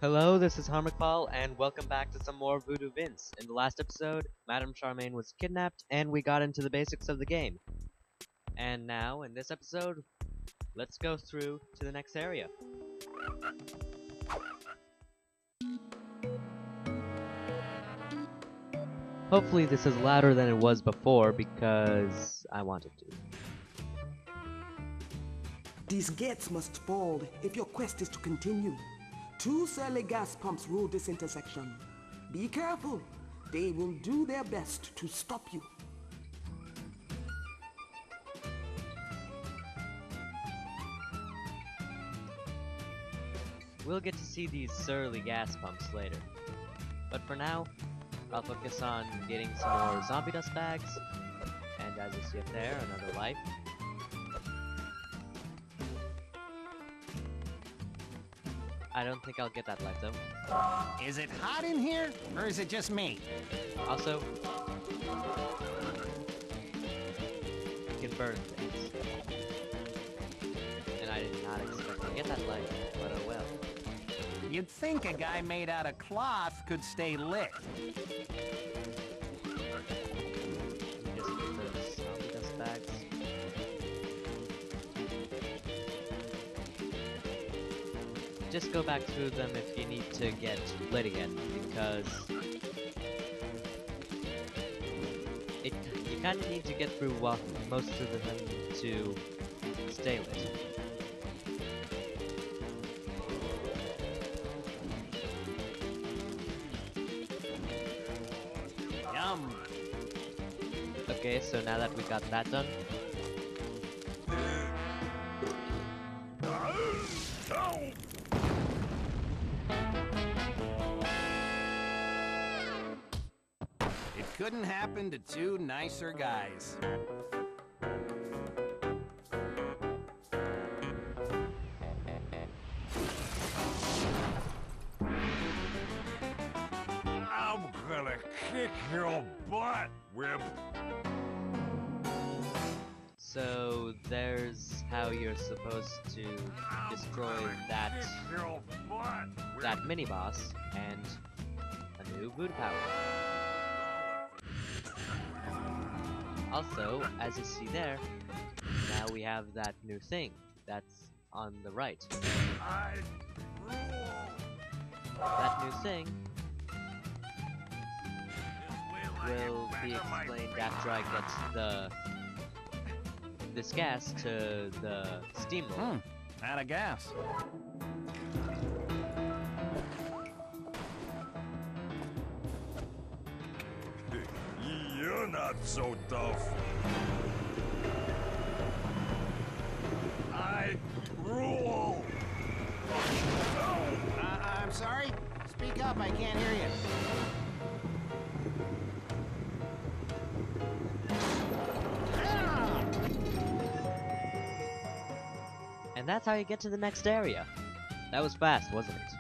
Hello, this is Harmacball, and welcome back to some more Voodoo Vince. In the last episode, Madame Charmaine was kidnapped, and we got into the basics of the game. And now, in this episode, let's go through to the next area. Hopefully this is louder than it was before, because I wanted to. These gates must fall if your quest is to continue. Two surly gas pumps rule this intersection. Be careful. They will do their best to stop you. We'll get to see these surly gas pumps later. But for now, I'll focus on getting some more zombie dust bags. And as you see up there, another life. I don't think I'll get that life though. Is it hot in here, or is it just me? Also, you can burn things. And I did not expect to get that life, but oh well. You'd think a guy made out of cloth could stay lit. Let me just get those zombie dust bags. Just go back through them if you need to get lit again, because you kind of need to get through most of them to stay lit. Yum. Okay, so now that we got that done, It couldn't happen to two nicer guys. I'm gonna kick your butt, Whip. so there's how you're supposed to destroy that mini boss and a new Voodoo power. Also, as you see there, now we have that new thing that's on the right. I rule. That new thing will be explained after I get this gas to the steamroller. Out of gas. You're not so tough. I rule. I'm sorry? Speak up, I can't hear you. And that's how you get to the next area. That was fast, wasn't it?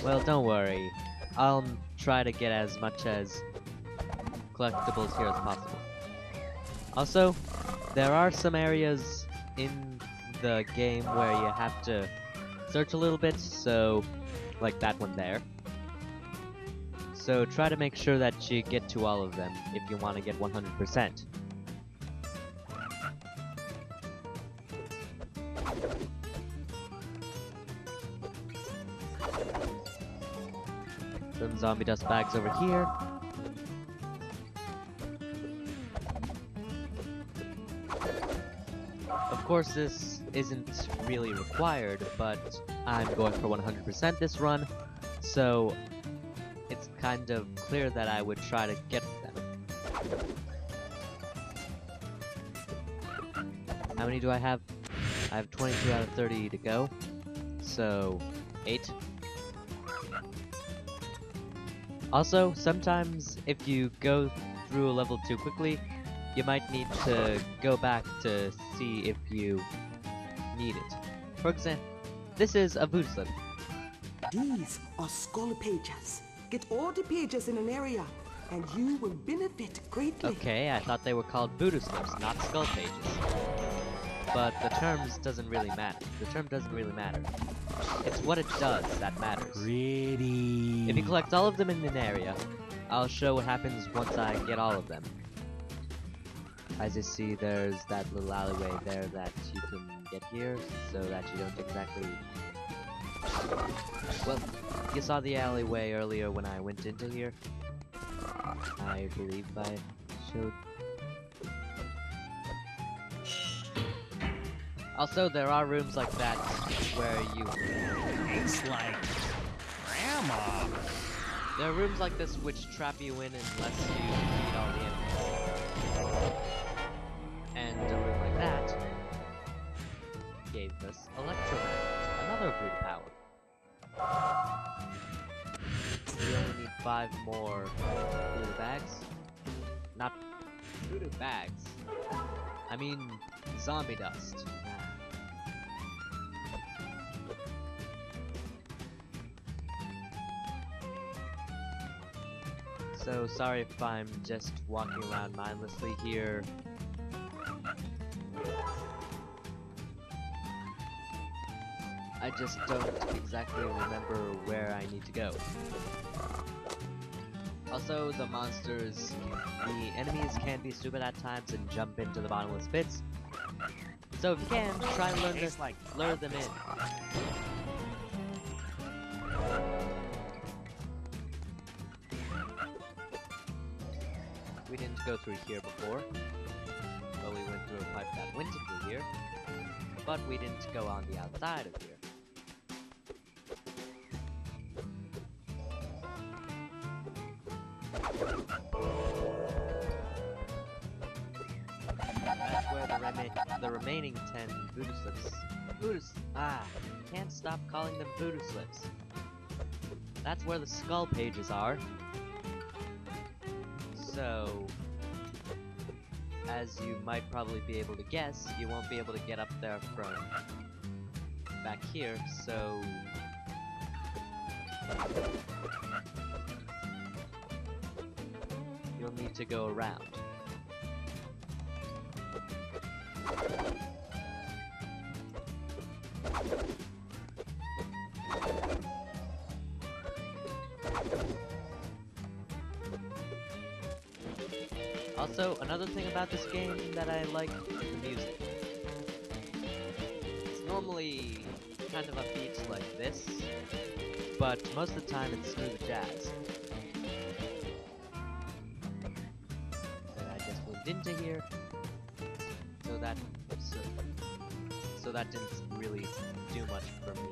Well, don't worry. I'll try to get as much as collectibles here as possible. Also, there are some areas in the game where you have to search a little bit, so like that one there. So try to make sure that you get to all of them if you want to get 100%. Some zombie dust bags over here. Of course, this isn't really required, but I'm going for 100% this run, so it's kind of clear that I would try to get them. How many do I have? I have 22 out of 30 to go, so 8. Also, sometimes if you go through a level too quickly, you might need to go back to see if you need it. For example, this is a Voodoo slip. These are skull pages. Get all the pages in an area, and you will benefit greatly. Okay, I thought they were called Voodoo slips, not skull pages. but the terms doesn't really matter. The term doesn't really matter. It's what it does that matters. Pretty. If you collect all of them in an area, I'll show what happens once I get all of them. As you see, there's that little alleyway there that you can get here, so that you don't exactly... Well, you saw the alleyway earlier when I went into here. I believe I showed... Also, there are rooms like that where you... It's like Grandma. There are rooms like this which trap you in unless you defeat all the enemies. And a room like that gave us Electromagnet, another Voodoo power. We only need 5 more Voodoo bags. Not Voodoo bags. I mean, zombie dust. So sorry if I'm just walking around mindlessly here. I just don't exactly remember where I need to go. Also, the monsters, the enemies can be stupid at times and jump into the bottomless pits. So if you can, try and lure them in. We didn't go through here before. Well, we went through a pipe that went into here, but we didn't go on the outside of here. That's where the remaining 10 Voodoo slips. Can't stop calling them Voodoo slips. That's where the skull pages are. So, as you might probably be able to guess, you won't be able to get up there from back here, so... You'll need to go around. Also, another thing about this game that I like is the music. It's normally kind of upbeat like this, but most of the time it's smooth jazz. And I just moved into here, so that didn't really do much for me.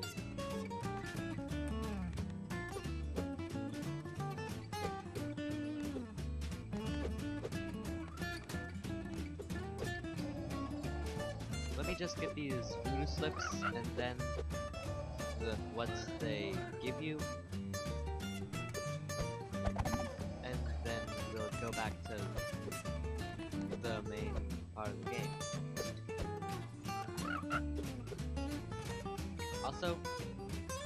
Let me just get these Voodoo slips, and then what they give you, and then we'll go back to the main part of the game. Also,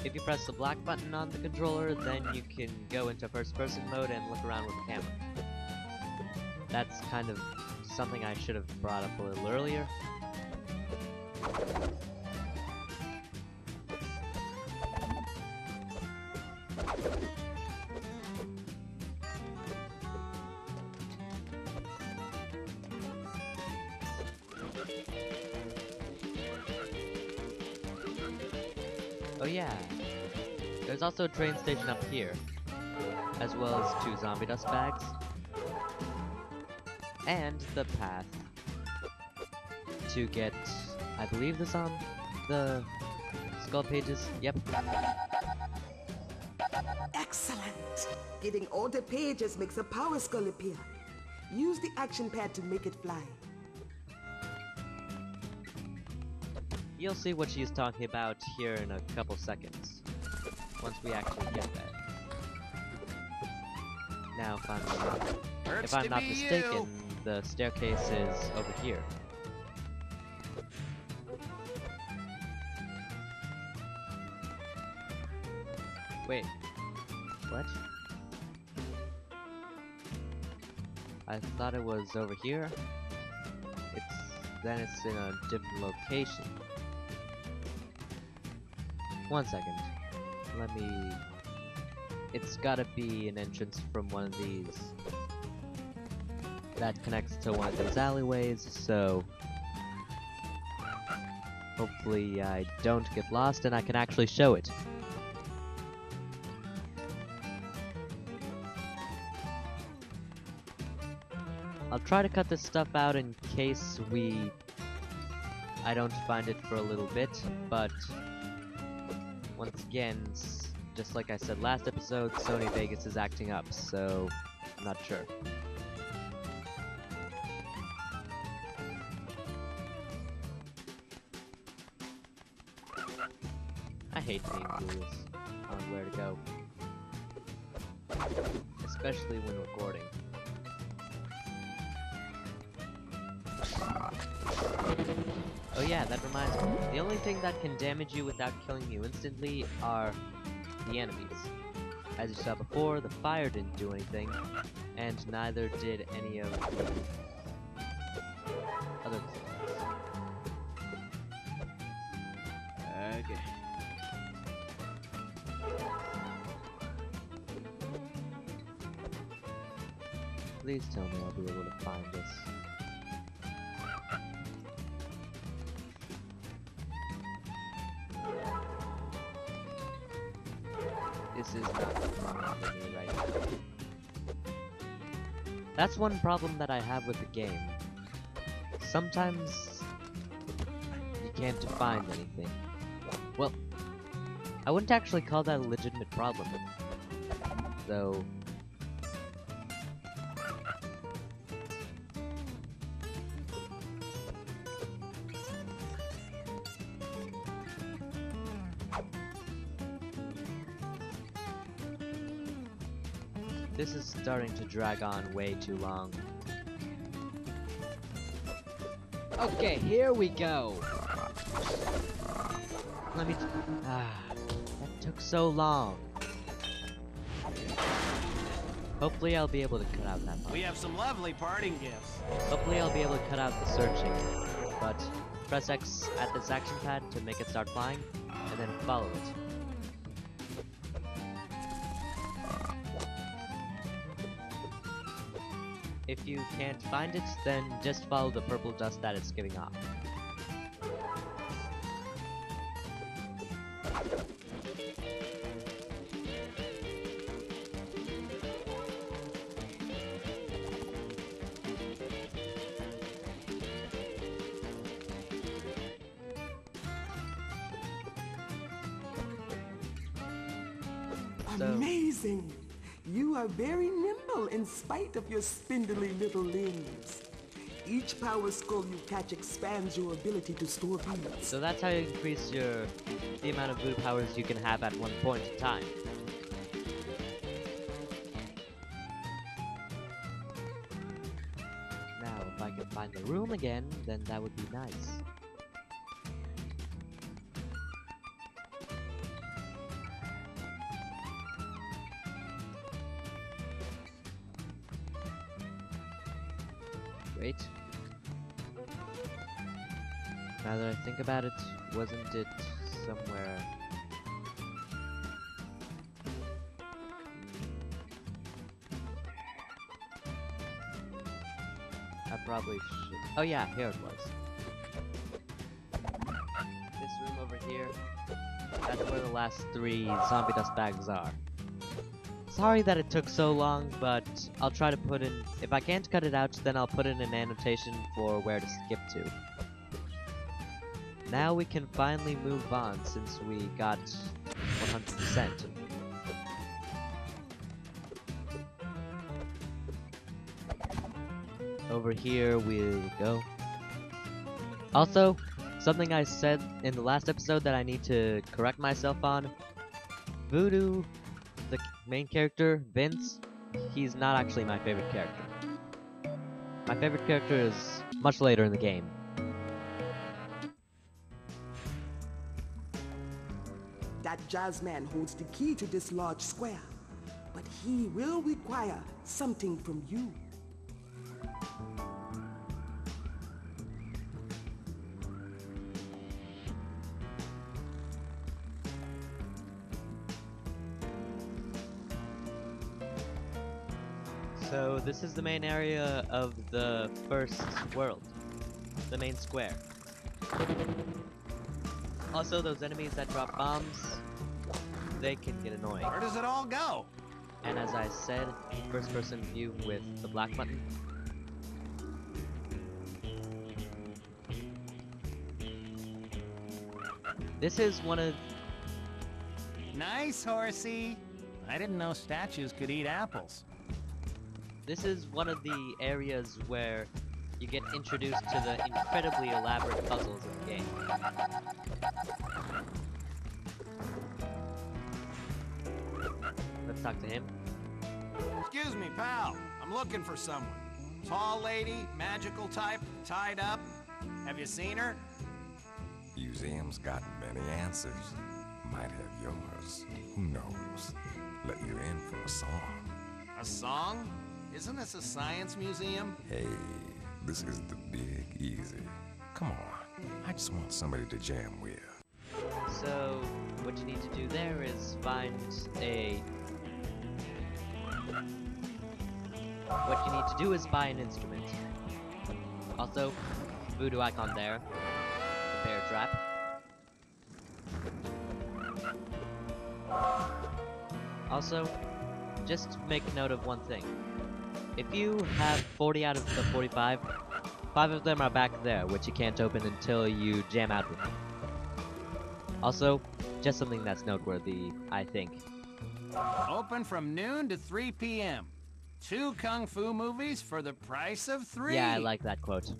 if you press the black button on the controller, then you can go into first-person mode and look around with the camera. That's kind of something I should have brought up a little earlier. Oh yeah, there's also a train station up here, as well as 2 zombie dust bags, and the path to get, I believe, the skull pages. Yep. Excellent! Getting all the pages makes a power skull appear. Use the action pad to make it fly. You'll see what she's talking about here in a couple seconds, once we actually get there. Now, if I'm not mistaken, the staircase is over here. Wait, what? I thought it was over here. then it's in a different location. One second. Let me... It's gotta be an entrance from one of these that connects to one of those alleyways, so hopefully I don't get lost and I can actually show it. I'll try to cut this stuff out in case I don't find it for a little bit, but once again, just like I said last episode, Sony Vegas is acting up, so I'm not sure. I hate being clueless on where to go, especially when recording. Oh yeah, that reminds me. The only thing that can damage you without killing you instantly are the enemies. As you saw before, the fire didn't do anything, and neither did any of the other things. Okay. Please tell me I'll be able to find this. This is not fun for me right now. That's one problem that I have with the game. Sometimes you can't find anything. Well, I wouldn't actually call that a legitimate problem, though. This is starting to drag on way too long. Okay, here we go. Let me. That took so long. Hopefully, I'll be able to cut out that part. We have some lovely parting gifts. Hopefully, I'll be able to cut out the searching. But press X at this action pad to make it start flying, and then follow it. If you can't find it, then just follow the purple dust that it's giving off. Amazing! You are very nimble in spite of your spindly little limbs. Each power skull you catch expands your ability to store beads. So that's how you increase the amount of voodoo powers you can have at one point in time. Now, if I could find the room again, then that would be nice. Wait. Now that I think about it, wasn't it somewhere... I probably should... Oh yeah, here it was. This room over here, that's where the last 3 zombie dust bags are. Sorry that it took so long, but I'll try to put in... If I can't cut it out, then I'll put in an annotation for where to skip to. Now we can finally move on, since we got 100%. Over here we go. Also, something I said in the last episode that I need to correct myself on. Voodoo, the main character, Vince, he's not actually my favorite character. My favorite character is much later in the game. That Jazzman holds the key to this large square, but he will require something from you. So this is the main area of the first world. The main square. Also, those enemies that drop bombs, they can get annoying. Where does it all go? And as I said, first person view with the black button. This is one of... Nice, horsey. I didn't know statues could eat apples. This is one of the areas where you get introduced to the incredibly elaborate puzzles of the game. Let's talk to him. Excuse me, pal. I'm looking for someone. Tall lady, magical type, tied up. Have you seen her? Museum's got many answers. Might have yours. Who knows? Let you in for a song. A song? Isn't this a science museum? Hey, this is the Big Easy. Come on. I just want somebody to jam with. So, what you need to do there is find a... What you need to do is buy an instrument. Also, Voodoo icon there. Prepare a trap. Also, just make note of one thing. If you have 40 out of the 45, 5 of them are back there, which you can't open until you jam out with them. Also, just something that's noteworthy, I think. Open from noon to 3 p.m. 2 kung fu movies for the price of 3. Yeah, I like that quote.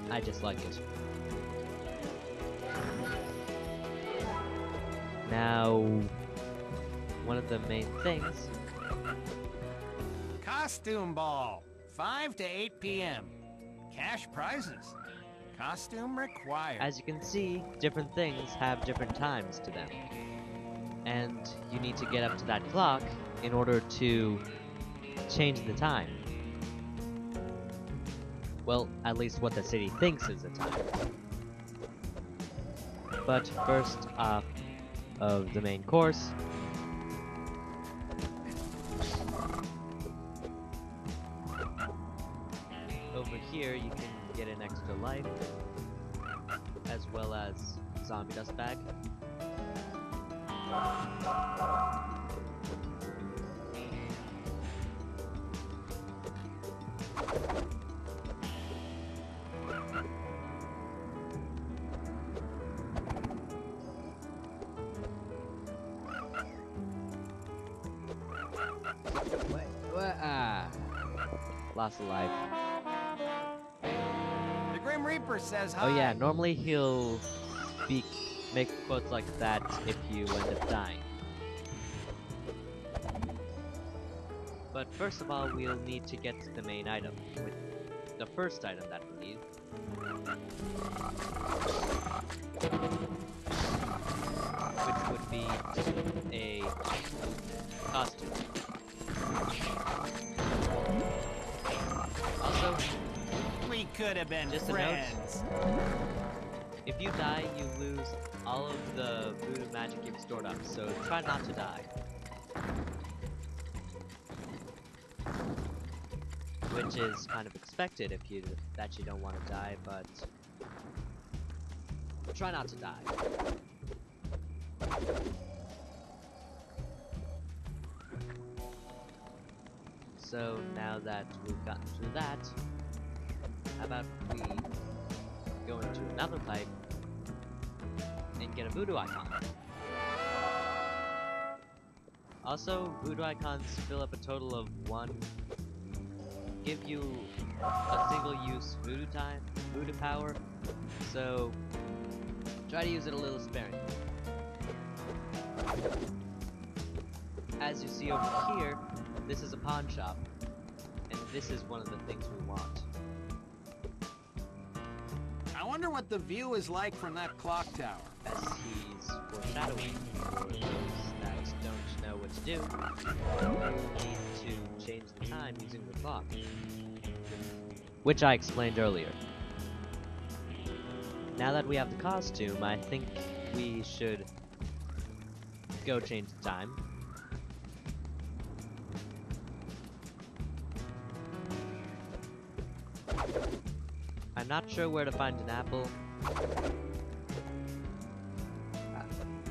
I just like it. Now, one of the main things... Costume ball. 5 to 8 p.m. Cash prizes. Costume required. As you can see, different things have different times to them. And you need to get up to that clock in order to change the time. Well, at least what the city thinks is the time. But first off of the main course, over here you can get an extra life, as well as zombie dust bag. Lost a life. The Grim Reaper says hi. Oh yeah, normally he'll make quotes like that if you end up dying. But first of all, we'll need to get to the main item, with the first item that we need. Which would be a costume. Also, We could have been just a friends. if you die, you lose all of the voodoo magic you've stored up, so try not to die. Which is kind of expected if that you don't want to die, but try not to die. So now that we've gotten through that, how about we go into another pipe and get a voodoo icon. Also, voodoo icons fill up a total of 1, give you a single use voodoo power, so try to use it a little sparingly. As you see over here, this is a pawn shop, and this is one of the things we want. I wonder what the view is like from that clock tower. As he's foreshadowing for those that don't know what to do, you need to change the time using the clock, which I explained earlier. Now that we have the costume, I think we should go change the time. I'm not sure where to find an apple.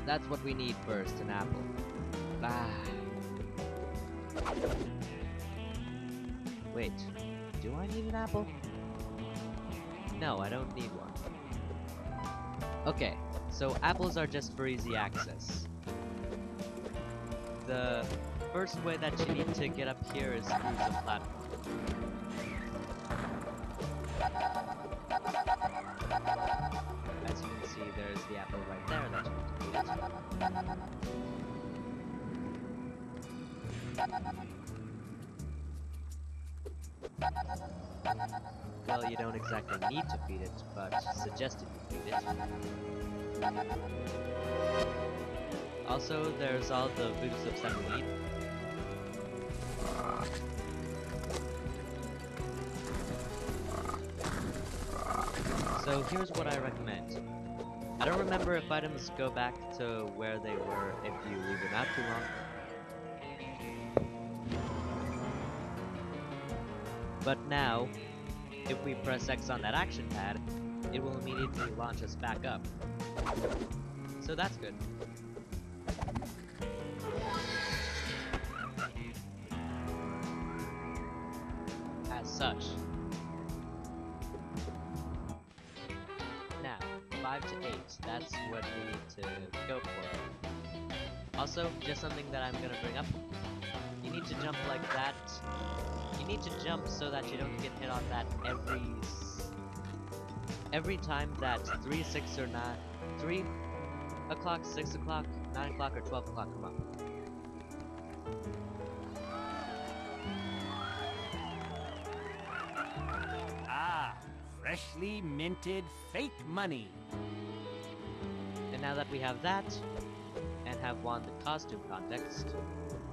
That's what we need first, an apple. Wait, do I need an apple? No, I don't need one. Okay, so apples are just for easy access. The first way that you need to get up here is through the platform. As you can see, there's the apple right there that you need to feed it. Well, you don't exactly need to feed it, but suggested you feed it. Also, there's all the voodoo soaps that we need. So here's what I recommend. I don't remember if items go back to where they were if you leave them out too long. But now, if we press X on that action pad, it will immediately launch us back up. So that's good. As such. Now, 5 to 8, that's what we need to go for. Also, just something that I'm gonna bring up. You need to jump like that. You need to jump so that you don't get hit on that every time that 3, 6, or 9, 3 o'clock, 6 o'clock, 9 o'clock, or 12 o'clock come up. Ah, freshly minted fake money. And now that we have that, and have won the costume contest,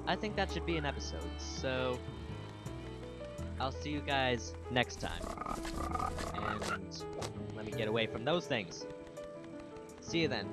I think that should be an episode, so I'll see you guys next time. And let me get away from those things. See you then.